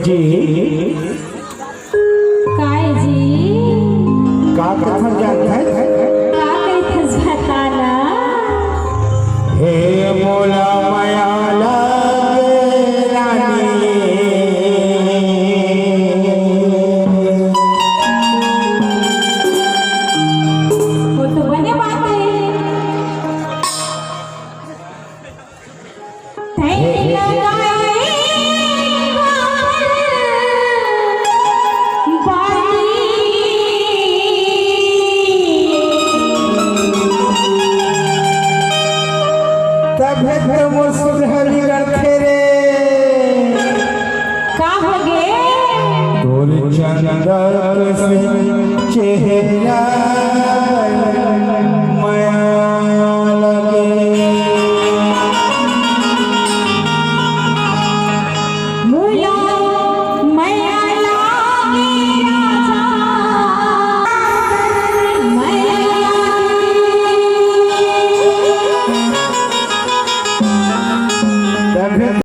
जी काय जी का कथा जात है का कहतस बताना हे मोला मायाला रानी वो तो बने बात है तैनी लगाए तबे तुम सुधरी रखे रे का हो गे तोर चंदन से चेहरा